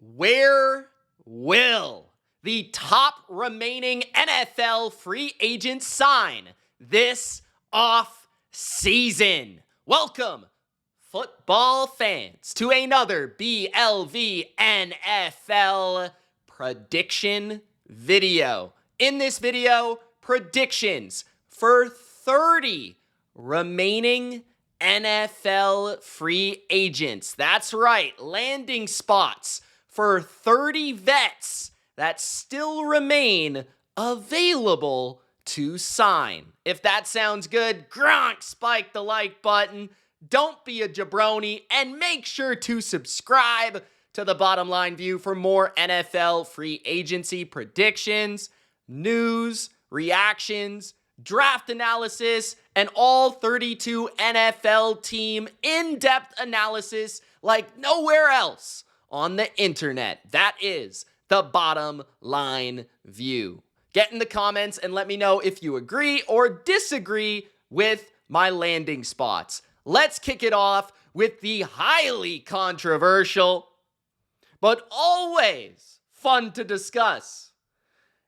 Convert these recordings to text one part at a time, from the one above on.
Where will the top remaining NFL free agents sign this off season? Welcome, football fans, to another BLV NFL prediction video. In this video, predictions for 30 remaining NFL free agents. That's right, landing spots for 30 vets that still remain available to sign. If that sounds good, Gronk, spike the like button. Don't be a jabroni, and make sure to subscribe to The Bottom Line View for more NFL free agency predictions, news, reactions, draft analysis, and all 32 NFL team in-depth analysis like nowhere else on the internet. That is The Bottom Line View. Get in the comments and let me know if you agree or disagree with my landing spots. Let's kick it off with the highly controversial, but always fun to discuss.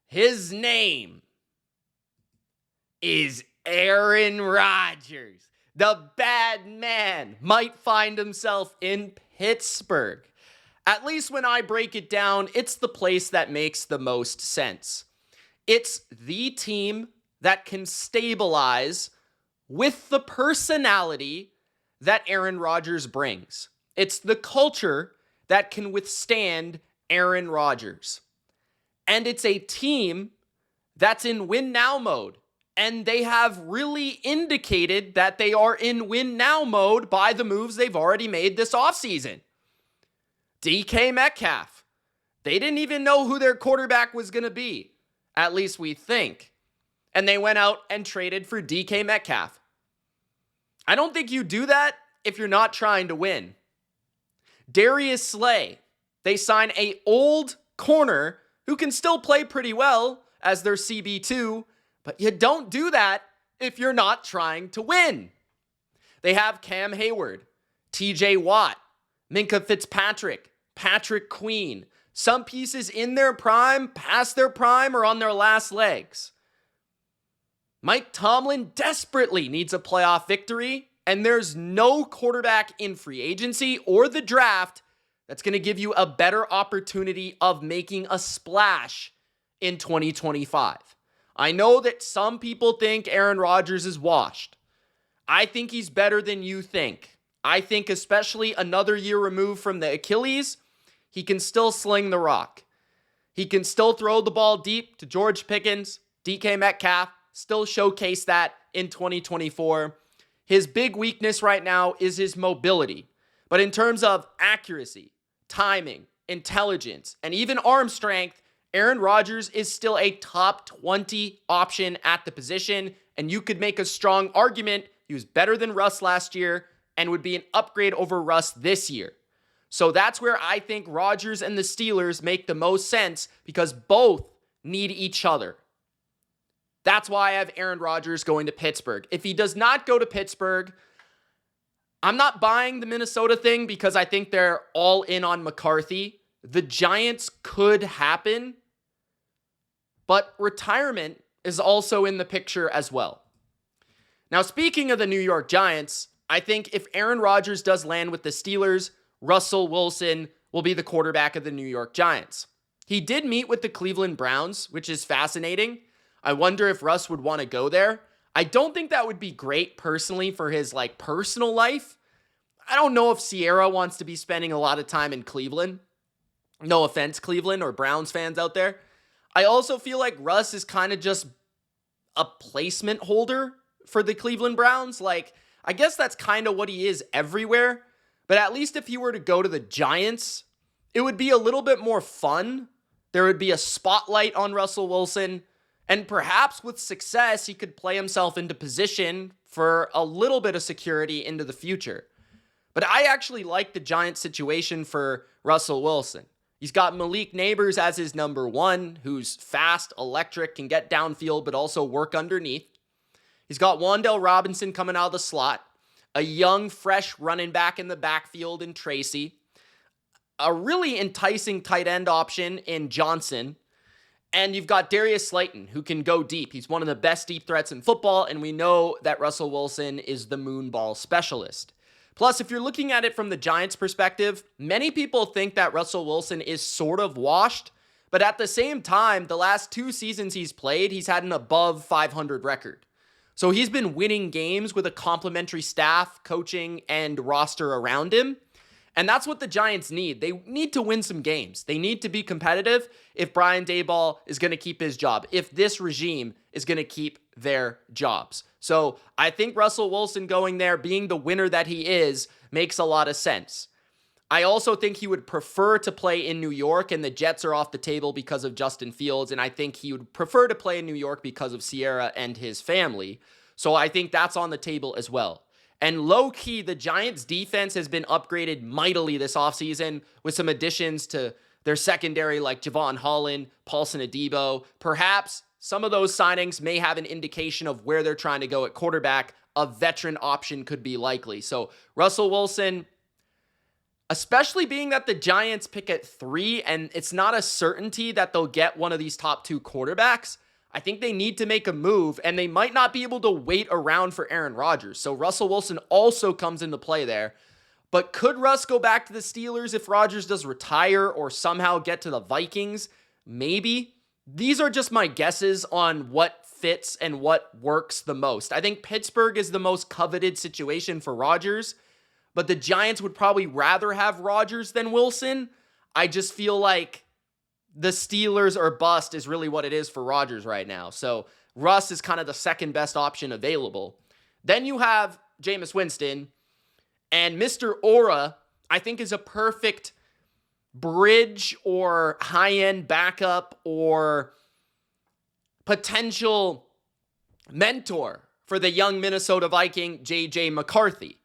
His name is Aaron Rodgers. The bad man might find himself in Pittsburgh. At least when I break it down, it's the place that makes the most sense. It's the team that can stabilize with the personality that Aaron Rodgers brings. It's the culture that can withstand Aaron Rodgers. And it's a team that's in win now mode. And they have really indicated that they are in win now mode by the moves they've already made this offseason. DK Metcalf. They didn't even know who their quarterback was going to be. At least we think. And they went out and traded for DK Metcalf. I don't think you do that if you're not trying to win. Darius Slay. They sign an old corner who can still play pretty well as their CB2, but you don't do that if you're not trying to win. They have Cam Hayward, TJ Watt, Minkah Fitzpatrick, Patrick Queen. Some pieces in their prime, past their prime, or on their last legs. Mike Tomlin desperately needs a playoff victory, and there's no quarterback in free agency or the draft that's going to give you a better opportunity of making a splash in 2025. I know that some people think Aaron Rodgers is washed. I think he's better than you think. I think especially another year removed from the Achilles, he can still sling the rock. He can still throw the ball deep to George Pickens, DK Metcalf, still showcase that in 2024. His big weakness right now is his mobility. But in terms of accuracy, timing, intelligence, and even arm strength, Aaron Rodgers is still a top 20 option at the position, and you could make a strong argument he was better than Russ last year and would be an upgrade over Russ this year. So that's where I think Rodgers and the Steelers make the most sense because both need each other. That's why I have Aaron Rodgers going to Pittsburgh. If he does not go to Pittsburgh, I'm not buying the Minnesota thing because I think they're all in on McCarthy. The Giants could happen, but retirement is also in the picture as well. Now, speaking of the New York Giants, I think if Aaron Rodgers does land with the Steelers, Russell Wilson will be the quarterback of the New York Giants. He did meet with the Cleveland Browns, which is fascinating. I wonder if Russ would want to go there. I don't think that would be great personally for his personal life. I don't know if Sierra wants to be spending a lot of time in Cleveland. No offense, Cleveland or Browns fans out there. I also feel like Russ is kind of just a placement holder for the Cleveland Browns. I guess that's kind of what he is everywhere. But at least if he were to go to the Giants, it would be a little bit more fun. There would be a spotlight on Russell Wilson. And perhaps with success, he could play himself into position for a little bit of security into the future. But I actually like the Giants situation for Russell Wilson. He's got Malik Neighbors as his number one, who's fast, electric, can get downfield, but also work underneath. He's got Wan'Dale Robinson coming out of the slot. A young, fresh running back in the backfield in Tracy. a really enticing tight end option in Johnson. And you've got Darius Slayton, who can go deep. He's one of the best deep threats in football, and we know that Russell Wilson is the moon ball specialist. Plus, if you're looking at it from the Giants' perspective, many people think that Russell Wilson is sort of washed, but at the same time, the last 2 seasons he's played, he's had an above 500 record. So he's been winning games with a complimentary staff, coaching, and roster around him. And that's what the Giants need. They need to win some games. They need to be competitive if Brian Daboll is going to keep his job, if this regime is going to keep their jobs. So I think Russell Wilson going there, being the winner that he is, makes a lot of sense. I also think he would prefer to play in New York, and the Jets are off the table because of Justin Fields, and I think he would prefer to play in New York because of Sierra and his family. So I think that's on the table as well. And low-key, the Giants' defense has been upgraded mightily this offseason with some additions to their secondary like Javon Holland, Paulson Adebo. Perhaps some of those signings may have an indication of where they're trying to go at quarterback. A veteran option could be likely. So Russell Wilson, especially being that the Giants pick at 3 and it's not a certainty that they'll get one of these top 2 quarterbacks, I think they need to make a move, and they might not be able to wait around for Aaron Rodgers. So Russell Wilson also comes into play there. But could Russ go back to the Steelers if Rodgers does retire or somehow get to the Vikings? Maybe. These are just my guesses on what fits and what works the most. I think Pittsburgh is the most coveted situation for Rodgers, but the Giants would probably rather have Rodgers than Wilson. I just feel like the Steelers or bust is really what it is for Rodgers right now. So Russ is kind of the second best option available. Then you have Jameis Winston, and Mr. Aura, I think, is a perfect bridge or high-end backup or potential mentor for the young Minnesota Viking, J.J. McCarthy.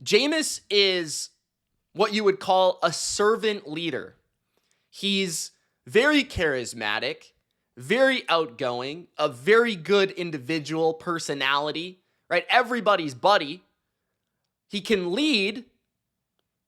Jameis is what you would call a servant leader. He's very charismatic, very outgoing, a very good individual personality, right? Everybody's buddy. He can lead,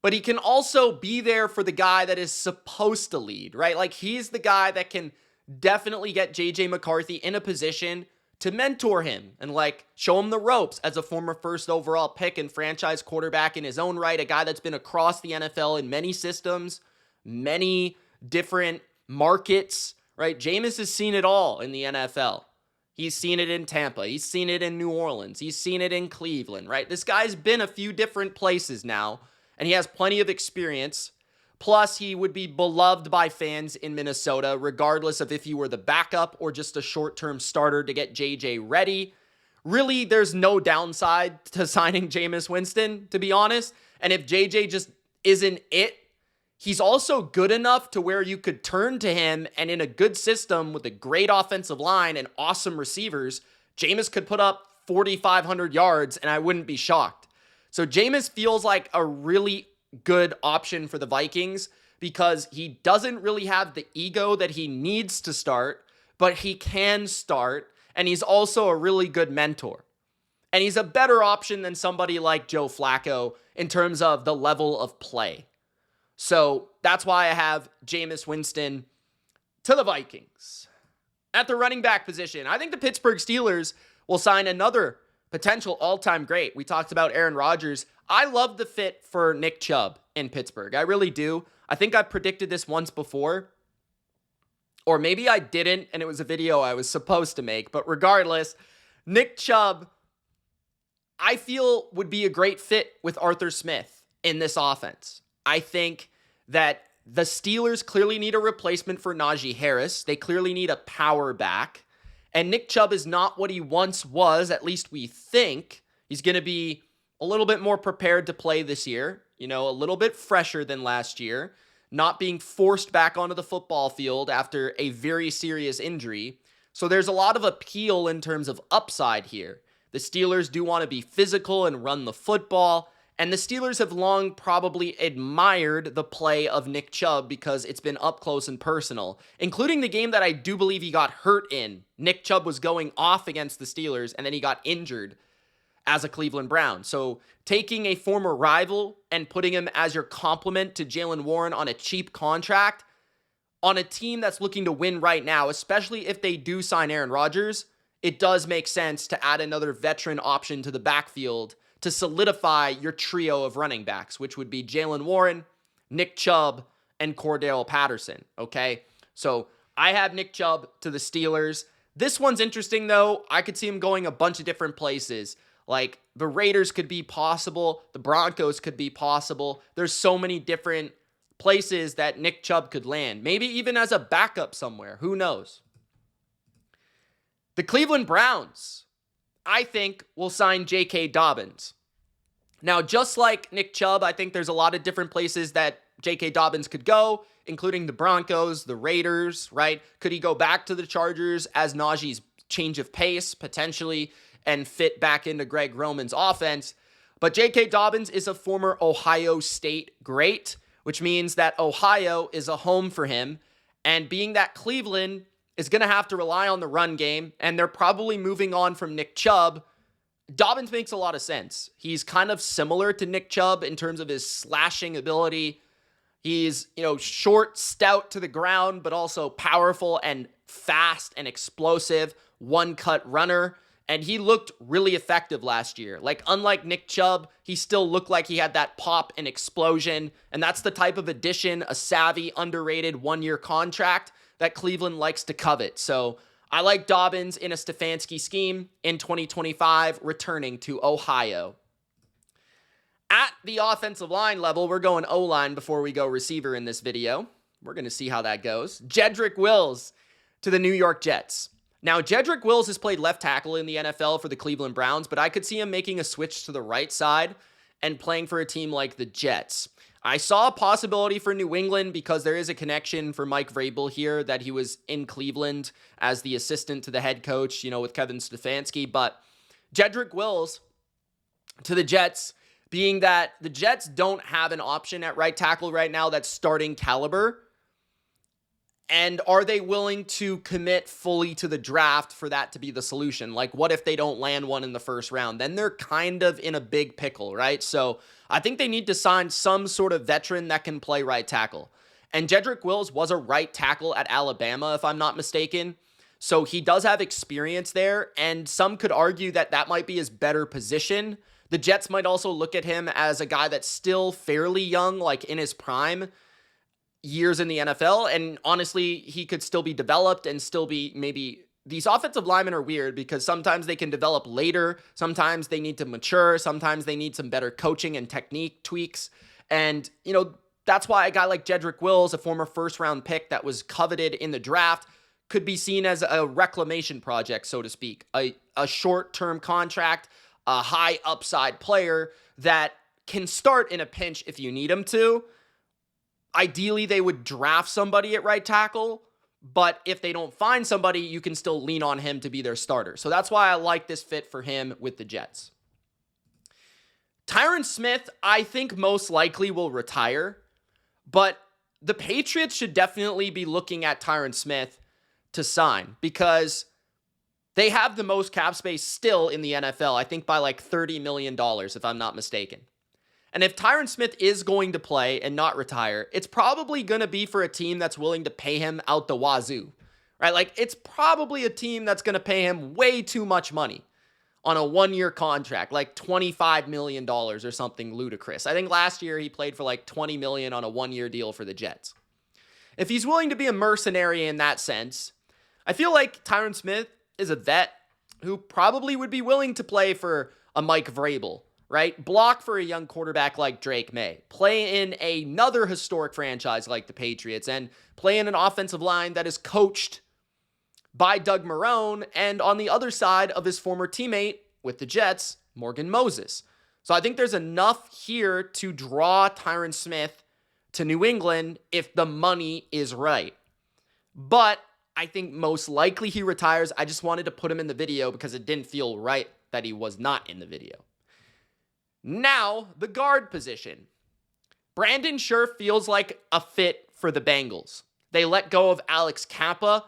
but he can also be there for the guy that is supposed to lead, right? Like, he's the guy that can definitely get JJ McCarthy in a position to mentor him and like show him the ropes as a former first overall pick and franchise quarterback in his own right, a guy that's been across the NFL in many systems, many different markets, right? Jameis has seen it all in the NFL. He's seen it in Tampa. He's seen it in New Orleans. He's seen it in Cleveland, right? This guy's been a few different places now, and he has plenty of experience. Plus, he would be beloved by fans in Minnesota, regardless of if he were the backup or just a short-term starter to get JJ ready. Really, there's no downside to signing Jameis Winston, to be honest. And if JJ just isn't it, he's also good enough to where you could turn to him, and in a good system with a great offensive line and awesome receivers, Jameis could put up 4,500 yards, and I wouldn't be shocked. So Jameis feels like a really good option for the Vikings because he doesn't really have the ego that he needs to start, but he can start, and he's also a really good mentor. And he's a better option than somebody like Joe Flacco in terms of the level of play. So that's why I have Jameis Winston to the Vikings. At the running back position, I think the Pittsburgh Steelers will sign another potential all-time great. We talked about Aaron Rodgers. I love the fit for Nick Chubb in Pittsburgh. I really do. I think I predicted this once before. Or maybe I didn't, and it was a video I was supposed to make. But regardless, Nick Chubb, I feel, would be a great fit with Arthur Smith in this offense. I think that the Steelers clearly need a replacement for Najee Harris. They clearly need a power back. And Nick Chubb is not what he once was, at least we think. He's going to be a little bit more prepared to play this year, a little bit fresher than last year, not being forced back onto the football field after a very serious injury. So there's a lot of appeal in terms of upside here. The Steelers do want to be physical and run the football. And the Steelers have long probably admired the play of Nick Chubb because it's been up close and personal, including the game that I do believe he got hurt in. Nick Chubb was going off against the Steelers, and then he got injured as a Cleveland Brown. So taking a former rival and putting him as your complement to Jaylen Warren on a cheap contract on a team that's looking to win right now, especially if they do sign Aaron Rodgers, it does make sense to add another veteran option to the backfield to solidify your trio of running backs, which would be Jaylen Warren, Nick Chubb, and Cordell Patterson, okay? So I have Nick Chubb to the Steelers. This one's interesting, though. I could see him going a bunch of different places. Like, the Raiders could be possible. The Broncos could be possible. There's so many different places that Nick Chubb could land. Maybe even as a backup somewhere. Who knows? The Cleveland Browns, I think, will sign J.K. Dobbins. Now, just like Nick Chubb, I think there's a lot of different places that J.K. Dobbins could go, including the Broncos, the Raiders, right? Could he go back to the Chargers as Najee's change of pace, potentially, and fit back into Greg Roman's offense? But J.K. Dobbins is a former Ohio State great, which means that Ohio is a home for him. And being that Cleveland is going to have to rely on the run game, and they're probably moving on from Nick Chubb, Dobbins makes a lot of sense. He's kind of similar to Nick Chubb in terms of his slashing ability. He's, short, stout to the ground, but also powerful and fast and explosive, one-cut runner. And he looked really effective last year. Like, unlike Nick Chubb, he still looked like he had that pop and explosion. And that's the type of addition, a savvy, underrated one-year contract that Cleveland likes to covet. So I like Dobbins in a Stefanski scheme in 2025, returning to Ohio. At the offensive line level, we're going O-line before we go receiver in this video. We're going to see how that goes. Jedrick Wills to the New York Jets. Now, Jedrick Wills has played left tackle in the NFL for the Cleveland Browns, but I could see him making a switch to the right side and playing for a team like the Jets. I saw a possibility for New England because there is a connection for Mike Vrabel here that he was in Cleveland as the assistant to the head coach, with Kevin Stefanski. But Jedrick Wills to the Jets, being that the Jets don't have an option at right tackle right now that's starting caliber. And are they willing to commit fully to the draft for that to be the solution? Like, what if they don't land one in the first round? Then they're kind of in a big pickle, right? So I think they need to sign some sort of veteran that can play right tackle. And Jedrick Wills was a right tackle at Alabama, if I'm not mistaken. So he does have experience there, and some could argue that that might be his better position. The Jets might also look at him as a guy that's still fairly young, like in his prime years in the NFL, and honestly, he could still be developed and still be maybe... These offensive linemen are weird because sometimes they can develop later, sometimes they need to mature, sometimes they need some better coaching and technique tweaks, and, that's why a guy like Jedrick Wills, a former first-round pick that was coveted in the draft, could be seen as a reclamation project, so to speak, a short-term contract, a high-upside player that can start in a pinch if you need him to. Ideally, they would draft somebody at right tackle, but if they don't find somebody, you can still lean on him to be their starter. So that's why I like this fit for him with the Jets. Tyron Smith, I think most likely will retire, but the Patriots should definitely be looking at Tyron Smith to sign because they have the most cap space still in the NFL, I think by like $30 million, if I'm not mistaken. And if Tyron Smith is going to play and not retire, it's probably going to be for a team that's willing to pay him out the wazoo, right? Like, it's probably a team that's going to pay him way too much money on a one-year contract, like $25 million or something ludicrous. I think last year he played for like $20 million on a one-year deal for the Jets. If he's willing to be a mercenary in that sense, I feel like Tyron Smith is a vet who probably would be willing to play for a Mike Vrabel, right? Block for a young quarterback like Drake May. Play in another historic franchise like the Patriots and play in an offensive line that is coached by Doug Marrone and on the other side of his former teammate with the Jets, Morgan Moses. So I think there's enough here to draw Tyron Smith to New England if the money is right. But I think most likely he retires. I just wanted to put him in the video because it didn't feel right that he was not in the video. Now, the guard position. Brandon Scherff feels like a fit for the Bengals. They let go of Alex Kappa,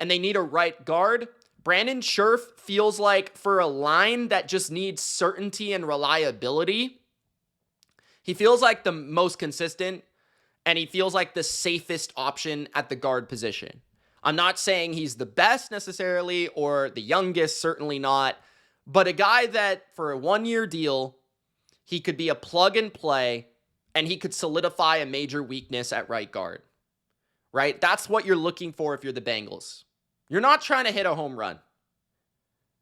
and they need a right guard. Brandon Scherff feels like for a line that just needs certainty and reliability, he feels like the most consistent, and he feels like the safest option at the guard position. I'm not saying he's the best necessarily or the youngest, certainly not, but a guy that for a 1-year deal, he could be a plug and play, and he could solidify a major weakness at right guard, right? That's what you're looking for if you're the Bengals. You're not trying to hit a home run.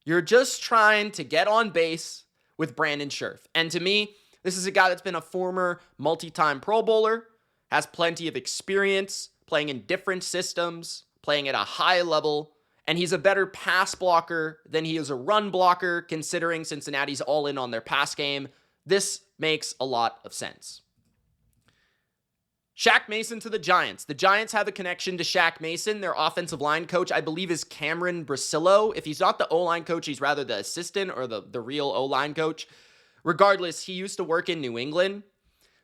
You're just trying to get on base with Brandon Scherff. And to me, this is a guy that's been a former multi-time Pro Bowler, has plenty of experience playing in different systems, playing at a high level, and he's a better pass blocker than he is a run blocker, considering Cincinnati's all in on their pass game. This makes a lot of sense. Shaq Mason to the Giants. The Giants have a connection to Shaq Mason. Their offensive line coach, I believe, is Cameron Brasillo. If he's not the O-line coach, he's rather the assistant or the real O-line coach. Regardless, he used to work in New England.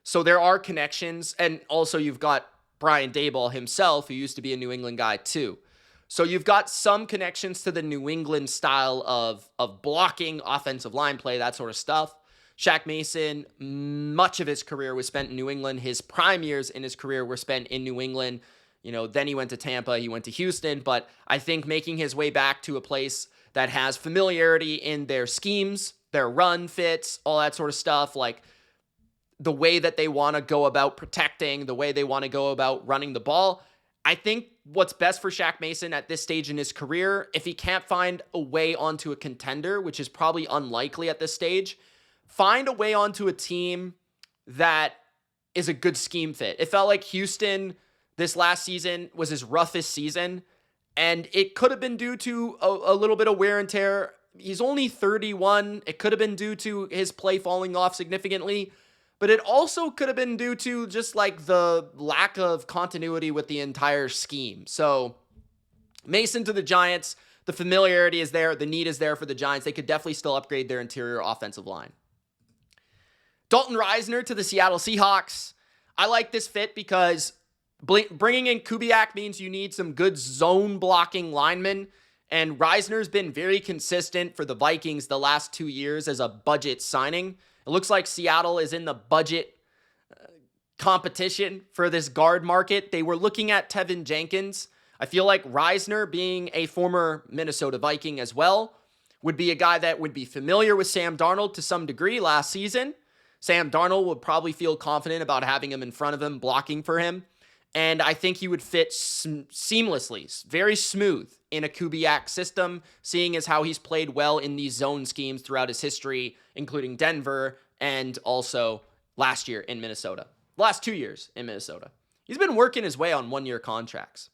So there are connections. And also you've got Brian Daboll himself, who used to be a New England guy too. So you've got some connections to the New England style of blocking, offensive line play, that sort of stuff. Shaq Mason, much of his career was spent in New England. His prime years in his career were spent in New England. Then he went to Tampa, he went to Houston. But I think making his way back to a place that has familiarity in their schemes, their run fits, all that sort of stuff, like the way that they want to go about protecting, the way they want to go about running the ball. I think what's best for Shaq Mason at this stage in his career, if he can't find a way onto a contender, which is probably unlikely at this stage, find a way onto a team that is a good scheme fit. It felt like Houston this last season was his roughest season, and it could have been due to a little bit of wear and tear. He's only 31. It could have been due to his play falling off significantly, but it also could have been due to just like the lack of continuity with the entire scheme. So Mason to the Giants, the familiarity is there. The need is there for the Giants. They could definitely still upgrade their interior offensive line. Dalton Risner to the Seattle Seahawks. I like this fit because bringing in Kubiak means you need some good zone blocking linemen. And Risner's been very consistent for the Vikings the last 2 years as a budget signing. It looks like Seattle is in the budget competition for this guard market. They were looking at Tevin Jenkins. I feel like Risner, being a former Minnesota Viking as well, would be a guy that would be familiar with Sam Darnold to some degree last season. Sam Darnold would probably feel confident about having him in front of him, blocking for him. And I think he would fit seamlessly, very smooth in a Kubiak system, seeing as how he's played well in these zone schemes throughout his history, including Denver and also last year in Minnesota. Last 2 years in Minnesota. He's been working his way on 1-year contracts.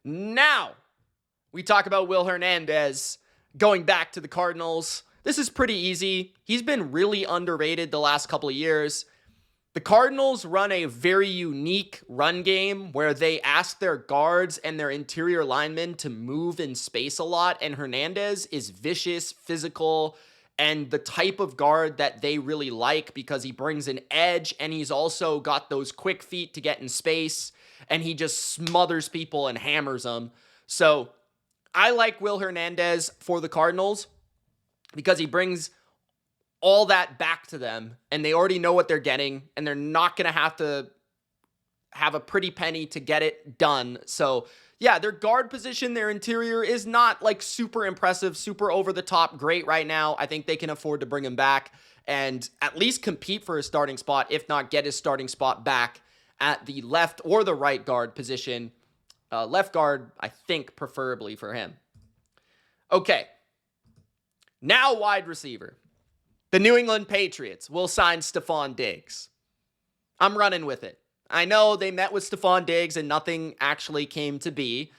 Now, we talk about Will Hernandez going back to the Cardinals. This is pretty easy. He's been really underrated the last couple of years. The Cardinals run a very unique run game where they ask their guards and their interior linemen to move in space a lot, and Hernandez is vicious, physical, and the type of guard that they really like because he brings an edge, and he's also got those quick feet to get in space, and he just smothers people and hammers them. So I like Will Hernandez for the Cardinals because he brings all that back to them, and they already know what they're getting, and they're not going to have a pretty penny to get it done. So yeah, their guard position, their interior is not like super impressive, super over the top great right now. I think they can afford to bring him back and at least compete for his starting spot, if not get his starting spot back at the left or the right guard position. Left guard, I think, preferably for him. Okay. Now wide receiver. The New England Patriots will sign Stefon Diggs. I'm running with it. I know they met with Stefon Diggs and nothing actually came to be,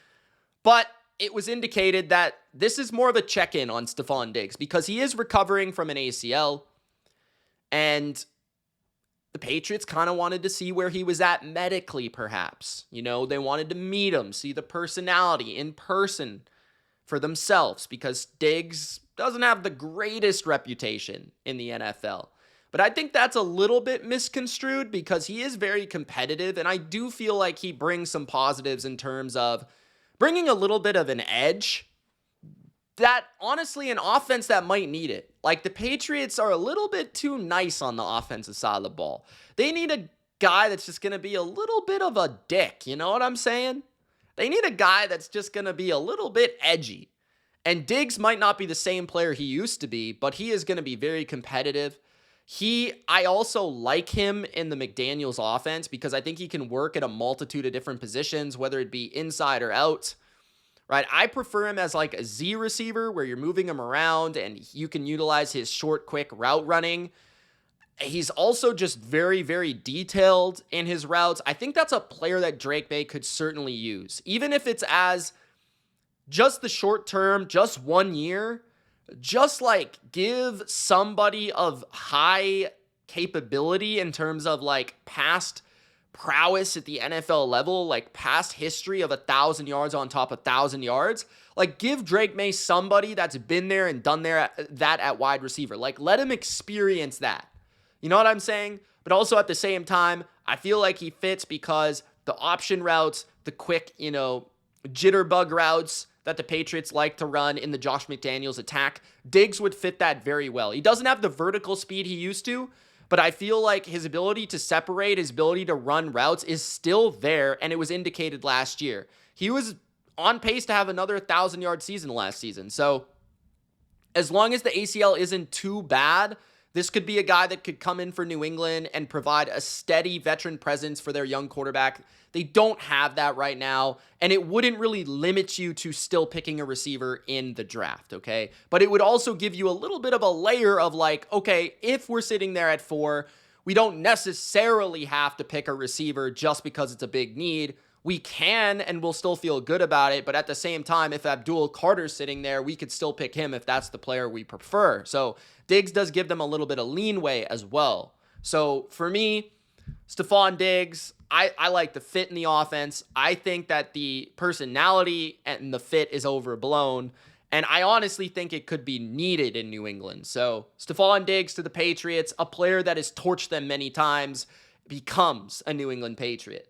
but it was indicated that this is more of a check-in on Stefon Diggs because he is recovering from an ACL, and the Patriots kind of wanted to see where he was at medically, perhaps. They wanted to meet him, see the personality in person for themselves because Diggs doesn't have the greatest reputation in the NFL. But I think that's a little bit misconstrued because he is very competitive, and I do feel like he brings some positives in terms of bringing a little bit of an edge, that honestly an offense that might need it. Like the Patriots are a little bit too nice on the offensive side of the ball. They need a guy that's just going to be a little bit of a dick. You know what I'm saying? They need a guy that's just going to be a little bit edgy. And Diggs might not be the same player he used to be, but he is going to be very competitive. I also like him in the McDaniels offense because I think he can work at a multitude of different positions, whether it be inside or out. Right? I prefer him as like a Z receiver where you're moving him around and you can utilize his short, quick route running. He's also just very, very detailed in his routes. I think that's a player that Drake May could certainly use. Even if it's as just the short term, just 1 year, just like give somebody of high capability in terms of like past prowess at the NFL level, like past history of 1,000 yards on top of 1,000 yards, like give Drake May somebody that's been there and done that at wide receiver. Like let him experience that. You know what I'm saying? But also at the same time, I feel like he fits because the option routes, the quick, jitterbug routes that the Patriots like to run in the Josh McDaniels attack, Diggs would fit that very well. He doesn't have the vertical speed he used to, but I feel like his ability to separate, his ability to run routes is still there, and it was indicated last year. He was on pace to have another 1,000-yard season last season. So as long as the ACL isn't too bad, this could be a guy that could come in for New England and provide a steady veteran presence for their young quarterback. They don't have that right now, and it wouldn't really limit you to still picking a receiver in the draft, okay? But it would also give you a little bit of a layer of like, okay, if we're sitting there at 4, we don't necessarily have to pick a receiver just because it's a big need. We can, and we'll still feel good about it, but at the same time, if Abdul Carter's sitting there, we could still pick him if that's the player we prefer. So Diggs does give them a little bit of leanway as well. So for me, Stefon Diggs, I like the fit in the offense. I think that the personality and the fit is overblown, and I honestly think it could be needed in New England. So Stefon Diggs to the Patriots, a player that has torched them many times, becomes a New England Patriot.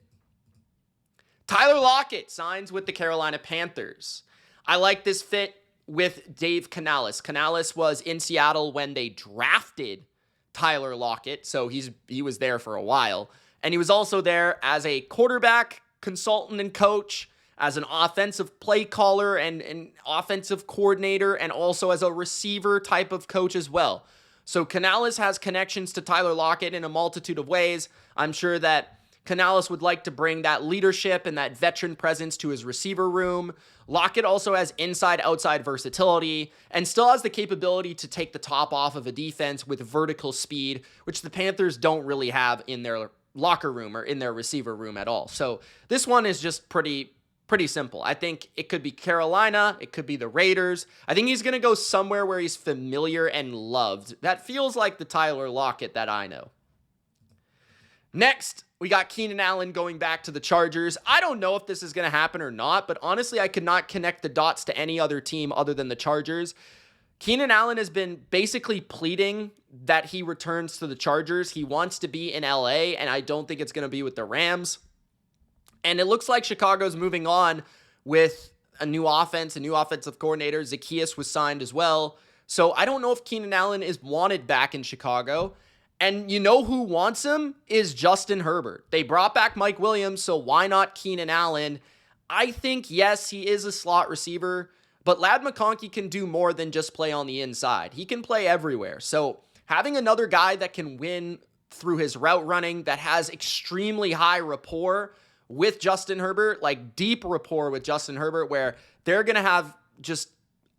Tyler Lockett signs with the Carolina Panthers. I like this fit with Dave Canales. Canales was in Seattle when they drafted Tyler Lockett, so he was there for a while. And he was also there as a quarterback consultant and coach, as an offensive play caller and an offensive coordinator, and also as a receiver type of coach as well. So Canales has connections to Tyler Lockett in a multitude of ways. I'm sure that Canales would like to bring that leadership and that veteran presence to his receiver room. Lockett also has inside-outside versatility and still has the capability to take the top off of a defense with vertical speed, which the Panthers don't really have in their locker room or in their receiver room at all. So this one is just pretty simple. I think it could be Carolina. It could be the Raiders. I think he's going to go somewhere where he's familiar and loved. That feels like the Tyler Lockett that I know. Next, we got Keenan Allen going back to the Chargers. I don't know if this is going to happen or not, but honestly, I could not connect the dots to any other team other than the Chargers. Keenan Allen has been basically pleading that he returns to the Chargers. He wants to be in LA, and I don't think it's going to be with the Rams. And it looks like Chicago's moving on with a new offense, a new offensive coordinator. Zacchaeus was signed as well. So I don't know if Keenan Allen is wanted back in Chicago. And you know who wants him is Justin Herbert. They brought back Mike Williams, so why not Keenan Allen? I think, yes, he is a slot receiver, but Ladd McConkey can do more than just play on the inside. He can play everywhere. So having another guy that can win through his route running, that has extremely high rapport with Justin Herbert, like deep rapport with Justin Herbert, where they're going to have just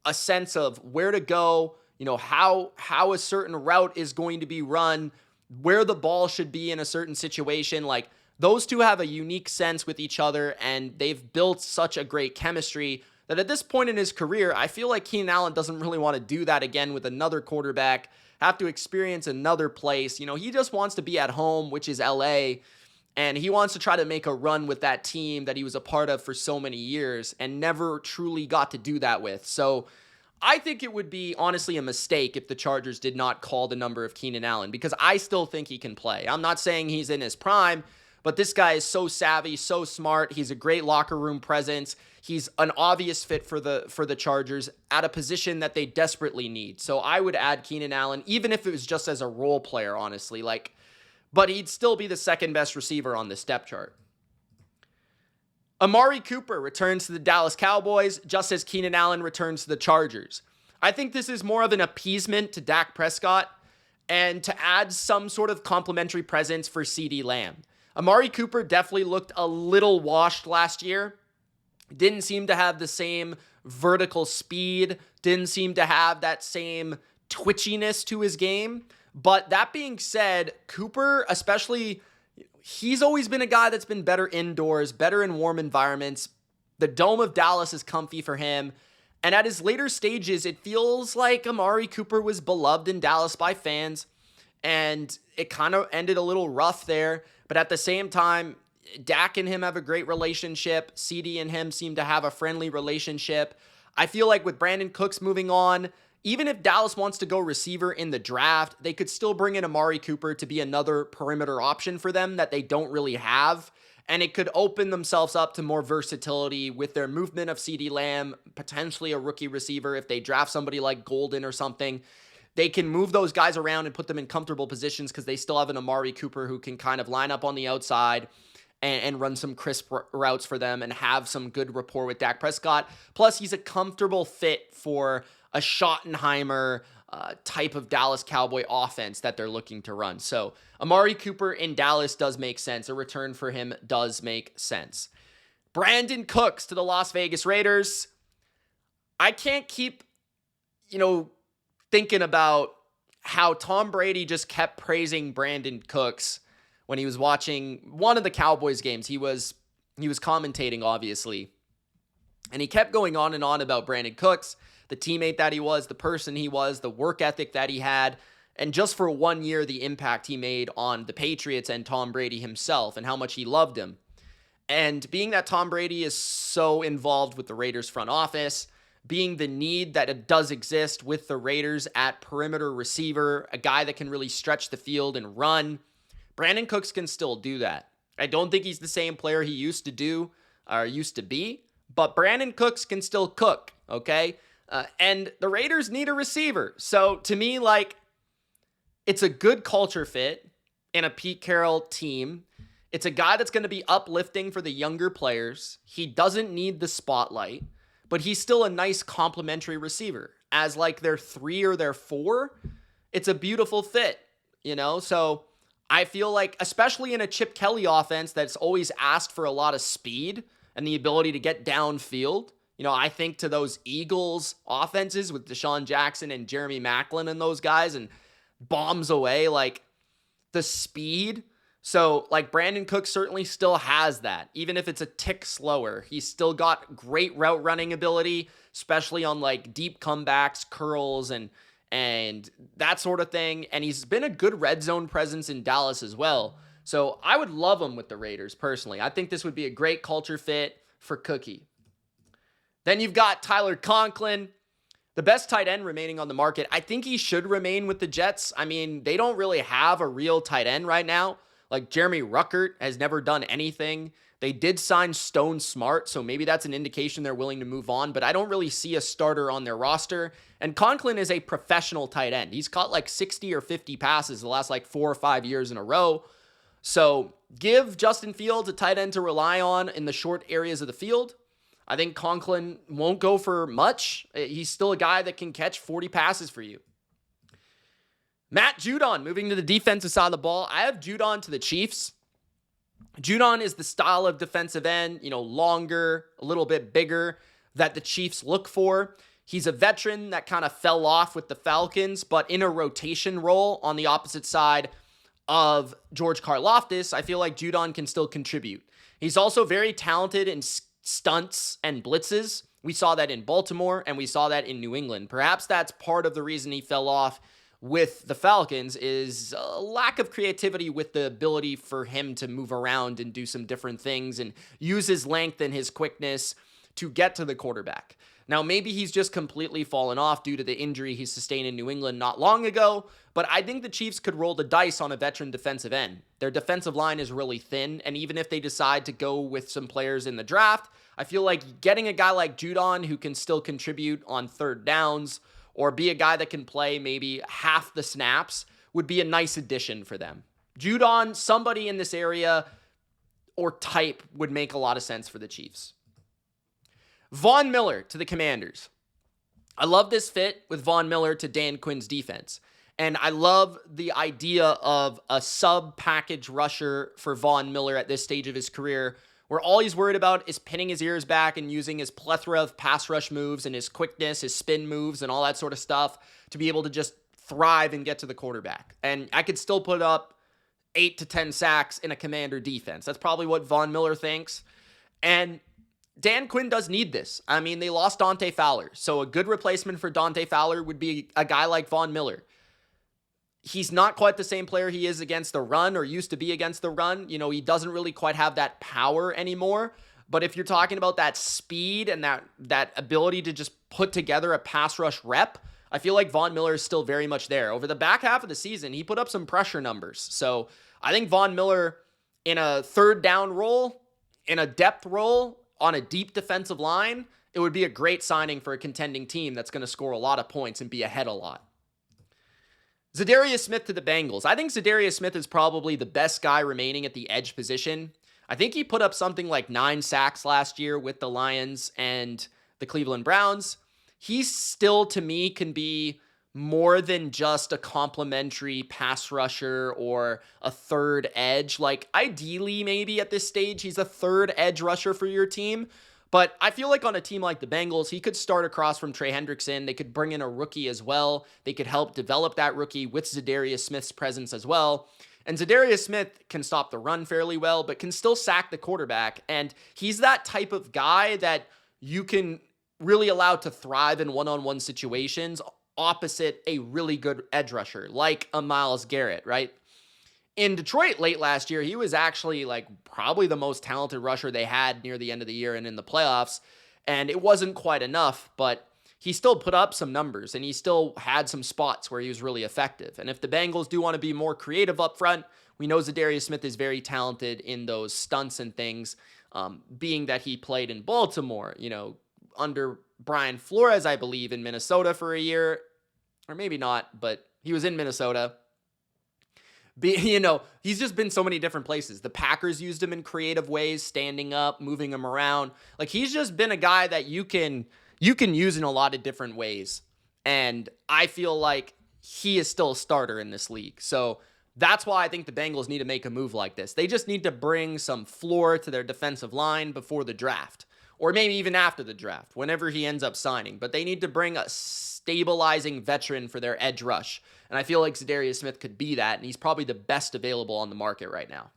a sense of where to go, how a certain route is going to be run, where the ball should be in a certain situation. Like those two have a unique sense with each other, and they've built such a great chemistry that at this point in his career, I feel like Keenan Allen doesn't really want to do that again with another quarterback, have to experience another place. He just wants to be at home, which is LA, and he wants to try to make a run with that team that he was a part of for so many years and never truly got to do that with. So I think it would be honestly a mistake if the Chargers did not call the number of Keenan Allen, because I still think he can play. I'm not saying he's in his prime, But this guy is so savvy, so smart. He's a great locker room presence. He's an obvious fit for the Chargers at a position that they desperately need. So I would add Keenan Allen, even if it was just as a role player, honestly. But he'd still be the second best receiver on this depth chart. Amari Cooper returns to the Dallas Cowboys, just as Keenan Allen returns to the Chargers. I think this is more of an appeasement to Dak Prescott and to add some sort of complimentary presence for CeeDee Lamb. Amari Cooper definitely looked a little washed last year. Didn't seem to have the same vertical speed. Didn't seem to have that same twitchiness to his game. But that being said, Cooper, especially, he's always been a guy that's been better indoors, better in warm environments. The Dome of Dallas is comfy for him. And at his later stages, it feels like Amari Cooper was beloved in Dallas by fans. And it kind of ended a little rough there. But at the same time, Dak and him have a great relationship. CD and him seem to have a friendly relationship. I feel like with Brandin Cooks moving on, even if Dallas wants to go receiver in the draft, they could still bring in Amari Cooper to be another perimeter option for them that they don't really have. And it could open themselves up to more versatility with their movement of CeeDee Lamb, potentially a rookie receiver if they draft somebody like Golden or something. They can move those guys around and put them in comfortable positions because they still have an Amari Cooper who can kind of line up on the outside and run some crisp routes for them and have some good rapport with Dak Prescott. Plus, he's a comfortable fit for a Schottenheimer type of Dallas Cowboy offense that they're looking to run. So Amari Cooper in Dallas does make sense. A return for him does make sense. Brandin Cooks to the Las Vegas Raiders. I can't keep, thinking about how Tom Brady just kept praising Brandin Cooks when he was watching one of the Cowboys games. He was commentating, obviously. And he kept going on and on about Brandin Cooks, the teammate that he was, the person he was, the work ethic that he had, and just for 1 year, the impact he made on the Patriots and Tom Brady himself and how much he loved him. And being that Tom Brady is so involved with the Raiders front office, being the need that it does exist with the Raiders at perimeter receiver, a guy that can really stretch the field and run, Brandin Cooks can still do that. I don't think he's the same player he used to be, but Brandin Cooks can still cook, okay? And the Raiders need a receiver. So to me, it's a good culture fit in a Pete Carroll team. It's a guy that's going to be uplifting for the younger players. He doesn't need the spotlight, but he's still a nice complementary receiver. As their 3 or their 4, it's a beautiful fit, So I feel like, especially in a Chip Kelly offense that's always asked for a lot of speed and the ability to get downfield, I think to those Eagles offenses with Deshaun Jackson and Jeremy Maclin and those guys and bombs away, the speed. So, Brandin Cooks certainly still has that, even if it's a tick slower. He's still got great route running ability, especially on, deep comebacks, curls, and that sort of thing. And he's been a good red zone presence in Dallas as well. So, I would love him with the Raiders, personally. I think this would be a great culture fit for Cookie. Then you've got Tyler Conklin, the best tight end remaining on the market. I think he should remain with the Jets. I mean, they don't really have a real tight end right now. Jeremy Ruckert has never done anything. They did sign Stone Smart, so maybe that's an indication they're willing to move on, but I don't really see a starter on their roster. And Conklin is a professional tight end. He's caught 60 or 50 passes the last 4 or 5 years in a row. So give Justin Fields a tight end to rely on in the short areas of the field. I think Conklin won't go for much. He's still a guy that can catch 40 passes for you. Matt Judon, moving to the defensive side of the ball. I have Judon to the Chiefs. Judon is the style of defensive end, longer, a little bit bigger, that the Chiefs look for. He's a veteran that kind of fell off with the Falcons, but in a rotation role on the opposite side of George Karlaftis, I feel like Judon can still contribute. He's also very talented in stunts and blitzes. We saw that in Baltimore, and we saw that in New England. Perhaps that's part of the reason he fell off with the Falcons, is a lack of creativity with the ability for him to move around and do some different things and use his length and his quickness to get to the quarterback. Now, maybe he's just completely fallen off due to the injury he sustained in New England not long ago, but I think the Chiefs could roll the dice on a veteran defensive end. Their defensive line is really thin, and even if they decide to go with some players in the draft, I feel like getting a guy like Judon who can still contribute on third downs or be a guy that can play maybe half the snaps would be a nice addition for them. Judon, somebody in this area or type would make a lot of sense for the Chiefs. Von Miller to the Commanders. I love this fit with Von Miller to Dan Quinn's defense. And I love the idea of a sub-package rusher for Von Miller at this stage of his career, where all he's worried about is pinning his ears back and using his plethora of pass rush moves and his quickness, his spin moves, and all that sort of stuff to be able to just thrive and get to the quarterback. And I could still put up 8 to 10 sacks in a Commander defense. That's probably what Von Miller thinks. And Dan Quinn does need this. I mean, they lost Dante Fowler, so a good replacement for Dante Fowler would be a guy like Von Miller. He's not quite the same player he is against the run or used to be against the run. You know, he doesn't really quite have that power anymore. But if you're talking about that speed and that ability to just put together a pass rush rep, I feel like Von Miller is still very much there. Over the back half of the season, he put up some pressure numbers. So I think Von Miller in a third down role, in a depth role, on a deep defensive line, it would be a great signing for a contending team that's going to score a lot of points and be ahead a lot. Za'Darius Smith to the Bengals. I think Za'Darius Smith is probably the best guy remaining at the edge position. I think he put up something like 9 sacks last year with the Lions and the Cleveland Browns. He still, to me, can be more than just a complimentary pass rusher or a third edge. Like, ideally, maybe at this stage, he's a third edge rusher for your team. But I feel like on a team like the Bengals, he could start across from Trey Hendrickson. They could bring in a rookie as well. They could help develop that rookie with Za'Darius Smith's presence as well. And Za'Darius Smith can stop the run fairly well, but can still sack the quarterback. And he's that type of guy that you can really allow to thrive in one-on-one situations opposite a really good edge rusher, like a Myles Garrett, right? In Detroit late last year, he was actually like probably the most talented rusher they had near the end of the year and in the playoffs. And it wasn't quite enough, but he still put up some numbers and he still had some spots where he was really effective. And if the Bengals do want to be more creative up front, we know Za'Darius Smith is very talented in those stunts and things, being that he played in Baltimore, you know, under Brian Flores, I believe, in Minnesota for a year, or maybe not, but he was in Minnesota. You know, he's just been so many different places. The Packers used him in creative ways, standing up, moving him around. Like, he's just been a guy that you can use in a lot of different ways. And I feel like he is still a starter in this league. So that's why I think the Bengals need to make a move like this. They just need to bring some floor to their defensive line before the draft, or maybe even after the draft, whenever he ends up signing. But they need to bring a stabilizing veteran for their edge rush. And I feel like Za'Darius Smith could be that, and he's probably the best available on the market right now.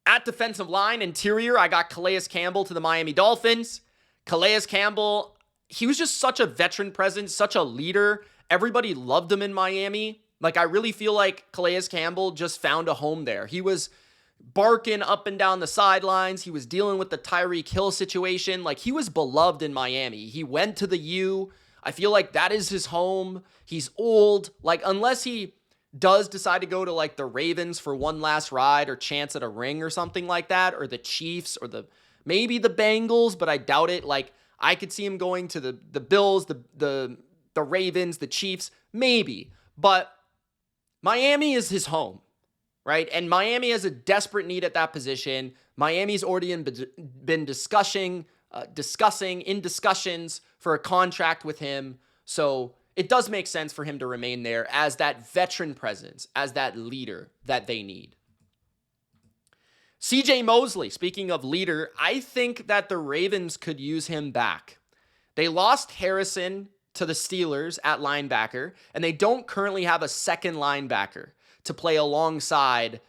At defensive line, interior, I got Calais Campbell to the Miami Dolphins. Calais Campbell, he was just such a veteran presence, such a leader. Everybody loved him in Miami. Like, I really feel like Calais Campbell just found a home there. He was barking up and down the sidelines. He was dealing with the Tyreek Hill situation. Like, he was beloved in Miami. He went to the U. I feel like that is his home. He's old. Like, unless he does decide to go to, like, the Ravens for one last ride or chance at a ring or something like that, or the Chiefs or maybe the Bengals, but I doubt it. Like, I could see him going to the Bills, the Ravens, the Chiefs, maybe. But Miami is his home, right? And Miami has a desperate need at that position. Miami's already been discussing in discussions for a contract with him. So it does make sense for him to remain there as that veteran presence, as that leader that they need. CJ Mosley, speaking of leader, I think that the Ravens could use him back. They lost Harrison to the Steelers at linebacker, and they don't currently have a second linebacker to play alongside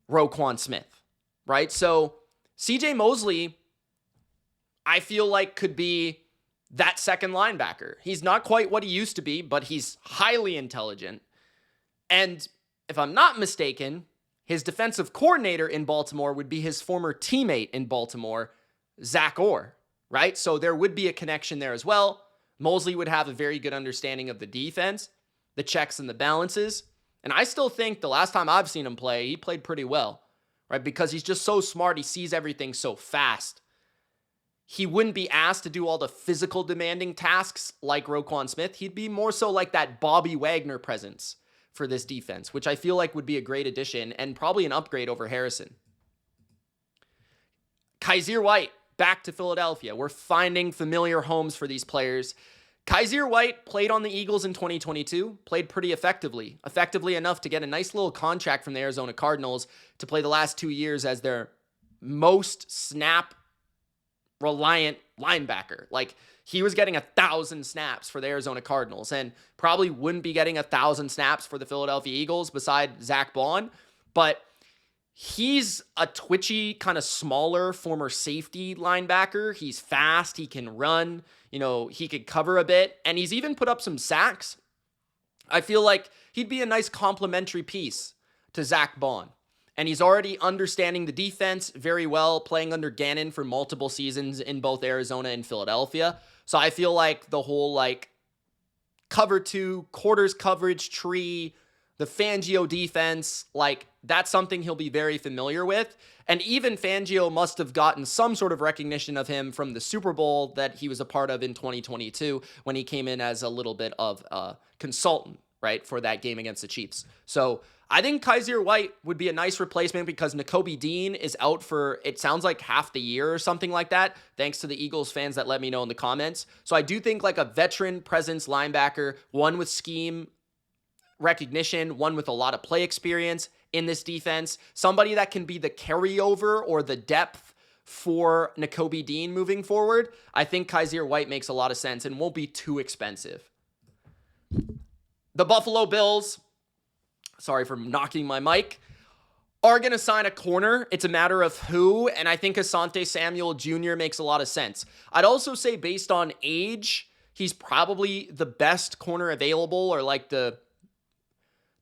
Roquan Smith, right? So CJ Mosley, I feel like, could be that second linebacker. He's not quite what he used to be, but he's highly intelligent. And if I'm not mistaken, his defensive coordinator in Baltimore would be his former teammate in Baltimore, Zach Orr. right? So there would be a connection there as well. Mosley would have a very good understanding of the defense, the checks and the balances. And I still think the last time I've seen him play, he played pretty well, right? Because he's just so smart. He sees everything so fast. He wouldn't be asked to do all the physical demanding tasks like Roquan Smith. He'd be more so like that Bobby Wagner presence for this defense, which I feel like would be a great addition and probably an upgrade over Harrison. Kyzir White, back to Philadelphia. We're finding familiar homes for these players. Kyzir White played on the Eagles in 2022, played pretty effectively enough to get a nice little contract from the Arizona Cardinals to play the last 2 years as their most snap reliant linebacker. Like, he was getting 1,000 snaps for the Arizona Cardinals and probably wouldn't be getting 1,000 snaps for the Philadelphia Eagles beside Zach Bond, but he's a twitchy, kind of smaller former safety linebacker. He's fast. He can run. He could cover a bit. And he's even put up some sacks. I feel like he'd be a nice complementary piece to Zach Bond. And he's already understanding the defense very well, playing under Gannon for multiple seasons in both Arizona and Philadelphia. So I feel like the whole cover two, quarters coverage tree, the Fangio defense, that's something he'll be very familiar with. And even Fangio must have gotten some sort of recognition of him from the Super Bowl that he was a part of in 2022 when he came in as a little bit of a consultant, right, for that game against the Chiefs. So I think Kyzir White would be a nice replacement because Nakobe Dean is out for, it sounds like half the year or something like that, thanks to the Eagles fans that let me know in the comments. So I do think a veteran presence linebacker, one with scheme recognition, one with a lot of play experience in this defense, somebody that can be the carryover or the depth for Nakobe Dean moving forward. I think Kyzir White makes a lot of sense and won't be too expensive. The Buffalo Bills, sorry for knocking my mic, are going to sign a corner. It's a matter of who, and I think Asante Samuel Jr. makes a lot of sense. I'd also say based on age, he's probably the best corner available, or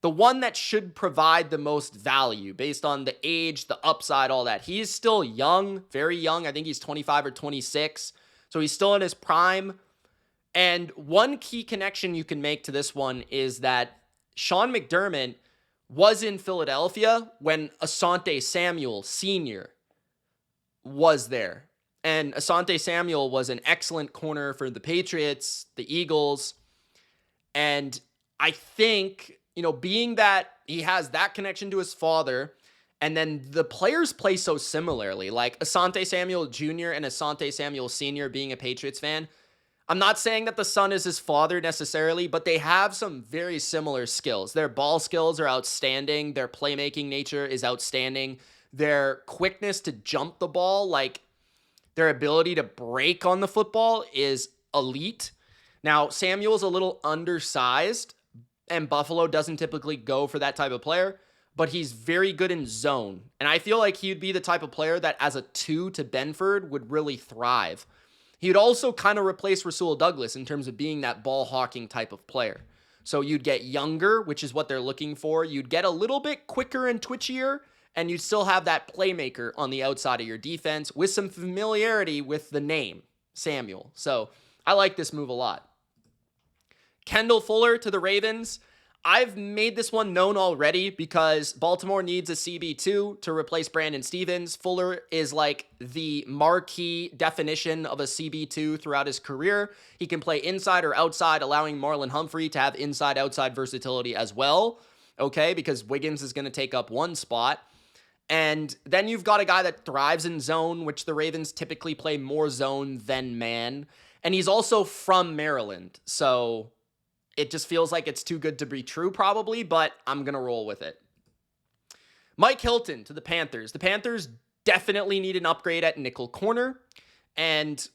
the one that should provide the most value based on the age, the upside, all that. He is still young, very young. I think he's 25 or 26. So he's still in his prime. And one key connection you can make to this one is that Sean McDermott was in Philadelphia when Asante Samuel Sr. was there. And Asante Samuel was an excellent corner for the Patriots, the Eagles. And I think, being that he has that connection to his father, and then the players play so similarly, like Asante Samuel Jr. and Asante Samuel Sr. being a Patriots fan, I'm not saying that the son is his father necessarily, but they have some very similar skills. Their ball skills are outstanding. Their playmaking nature is outstanding. Their quickness to jump the ball, their ability to break on the football, is elite. Now, Samuel's a little undersized, and Buffalo doesn't typically go for that type of player, but he's very good in zone. And I feel like he would be the type of player that as a 2 to Benford would really thrive. He would also kind of replace Rasul Douglas in terms of being that ball hawking type of player. So you'd get younger, which is what they're looking for. You'd get a little bit quicker and twitchier, and you'd still have that playmaker on the outside of your defense with some familiarity with the name, Samuel. So I like this move a lot. Kendall Fuller to the Ravens. I've made this one known already because Baltimore needs a CB2 to replace Brandon Stevens. Fuller is the marquee definition of a CB2 throughout his career. He can play inside or outside, allowing Marlon Humphrey to have inside-outside versatility as well, okay, because Wiggins is going to take up one spot. And then you've got a guy that thrives in zone, which the Ravens typically play more zone than man. And he's also from Maryland, so it just feels like it's too good to be true probably, but I'm going to roll with it. Mike Hilton to the Panthers. The Panthers definitely need an upgrade at nickel corner, and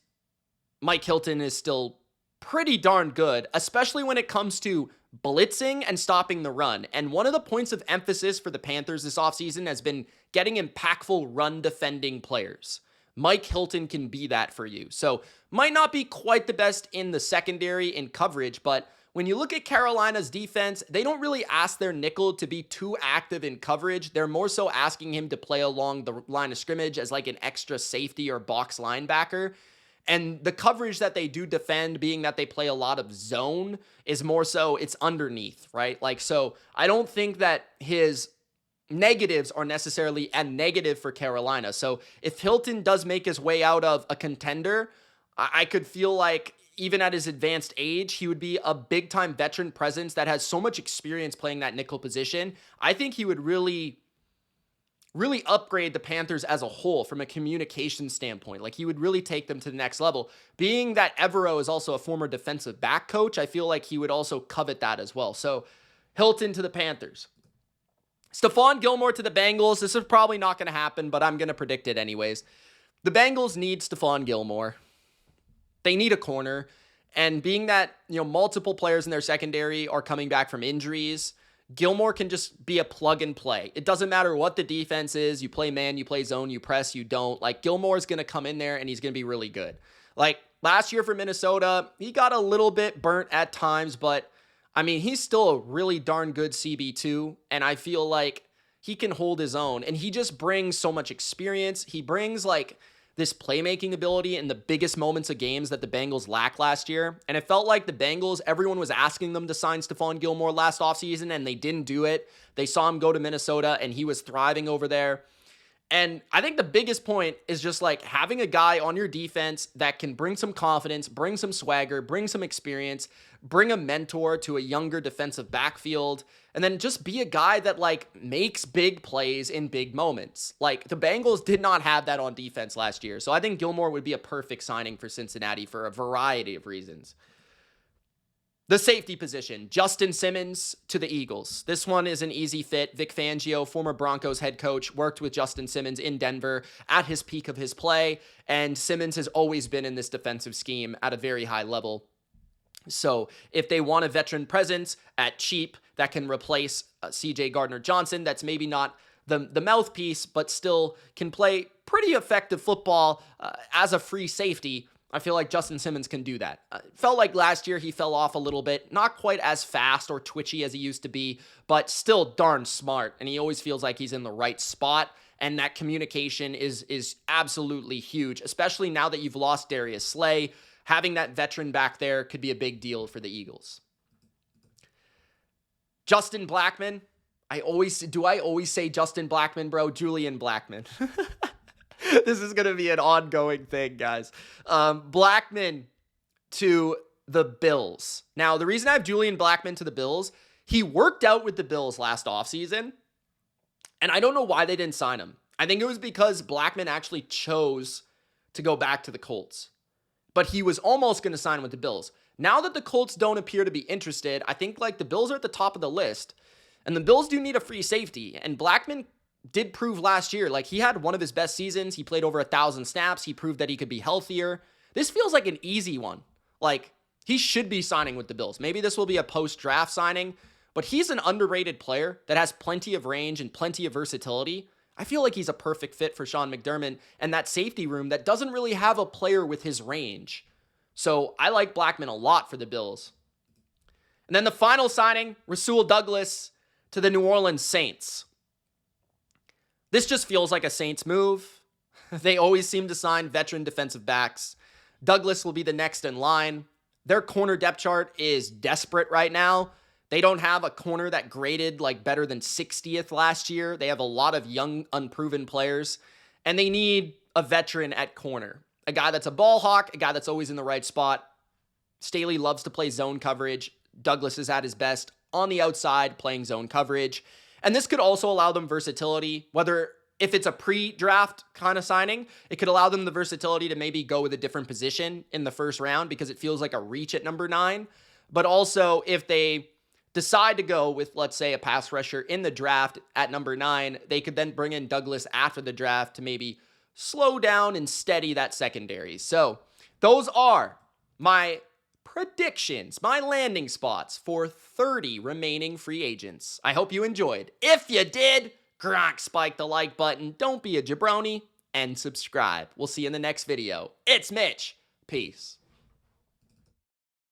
Mike Hilton is still pretty darn good, especially when it comes to blitzing and stopping the run. And one of the points of emphasis for the Panthers this offseason has been getting impactful run defending players. Mike Hilton can be that for you. So might not be quite the best in the secondary in coverage, but when you look at Carolina's defense, they don't really ask their nickel to be too active in coverage. They're more so asking him to play along the line of scrimmage as like an extra safety or box linebacker. And the coverage that they do defend, being that they play a lot of zone, is more so it's underneath, right? Like, so I don't think that his negatives are necessarily a negative for Carolina. So if Hilton does make his way out of a contender, I could feel like even at his advanced age, he would be a big time veteran presence that has so much experience playing that nickel position. I think he would really upgrade the Panthers as a whole from a communication standpoint. Like, he would really take them to the next level. Being that Evero is also a former defensive back coach, I feel like he would also covet that as well. So Hilton to the Panthers. Stephon Gilmore to the Bengals. This is probably not going to happen, but I'm going to predict it anyways. The Bengals need Stephon Gilmore. They need a corner. And being that, multiple players in their secondary are coming back from injuries, Gilmore can just be a plug and play. It doesn't matter what the defense is. You play man, you play zone, you press, you don't. Like, Gilmore's going to come in there and he's going to be really good. Like, last year for Minnesota, he got a little bit burnt at times, but I mean, he's still a really darn good CB2, and I feel like he can hold his own, and he just brings so much experience. He brings, like, this playmaking ability in the biggest moments of games that the Bengals lacked last year. And it felt like the Bengals, everyone was asking them to sign Stephon Gilmore last offseason, and they didn't do it. They saw him go to Minnesota, and he was thriving over there. And I think the biggest point is just like having a guy on your defense that can bring some confidence, bring some swagger, bring some experience, bring a mentor to a younger defensive backfield, and then just be a guy that like makes big plays in big moments. Like, the Bengals did not have that on defense last year. So I think Gilmore would be a perfect signing for Cincinnati for a variety of reasons. The safety position, Justin Simmons to the Eagles. This one is an easy fit. Vic Fangio, former Broncos head coach, worked with Justin Simmons in Denver at his peak of his play, and Simmons has always been in this defensive scheme at a very high level. So if they want a veteran presence at cheap that can replace CJ Gardner-Johnson, that's maybe not the mouthpiece, but still can play pretty effective football as a free safety, I feel like Justin Simmons can do that. Felt like last year he fell off a little bit. Not quite as fast or twitchy as he used to be, but still darn smart. And he always feels like he's in the right spot. And that communication is absolutely huge, especially now that you've lost Darius Slay. Having that veteran back there could be a big deal for the Eagles. Justin Blackmon. I always say Justin Blackmon, bro? Julian Blackmon. This is going to be an ongoing thing, guys. Blackmon to the Bills. Now, the reason I have Julian Blackmon to the Bills, he worked out with the Bills last offseason, and I don't know why they didn't sign him. I think it was because Blackmon actually chose to go back to the Colts, but he was almost going to sign with the Bills. Now that the Colts don't appear to be interested, I think like the Bills are at the top of the list, and the Bills do need a free safety, and Blackmon did prove last year, like he had one of his best seasons. He played over 1,000 snaps. He proved that he could be healthier. This feels like an easy one. Like, he should be signing with the Bills. Maybe this will be a post-draft signing, but he's an underrated player that has plenty of range and plenty of versatility. I feel like he's a perfect fit for Sean McDermott and that safety room that doesn't really have a player with his range. So I like Blackmon a lot for the Bills. And then the final signing, Rasul Douglas to the New Orleans Saints. This just feels like a Saints move. They always seem to sign veteran defensive backs. Douglas will be the next in line. Their corner depth chart is desperate right now. They don't have a corner that graded like better than 60th last year. They have a lot of young, unproven players, and they need a veteran at corner. A guy that's a ball hawk, a guy that's always in the right spot. Staley loves to play zone coverage. Douglas is at his best on the outside playing zone coverage. And this could also allow them versatility, whether if it's a pre-draft kind of signing, it could allow them the versatility to maybe go with a different position in the first round because it feels like a reach at number 9. But also if they decide to go with, let's say, a pass rusher in the draft at number 9, they could then bring in Douglas after the draft to maybe slow down and steady that secondary. So those are my predictions, my landing spots for 30 remaining free agents. I hope you enjoyed. If you did, Gronk, spike the like button, don't be a jabroni, and subscribe. We'll see you in the next video. It's Mitch. Peace.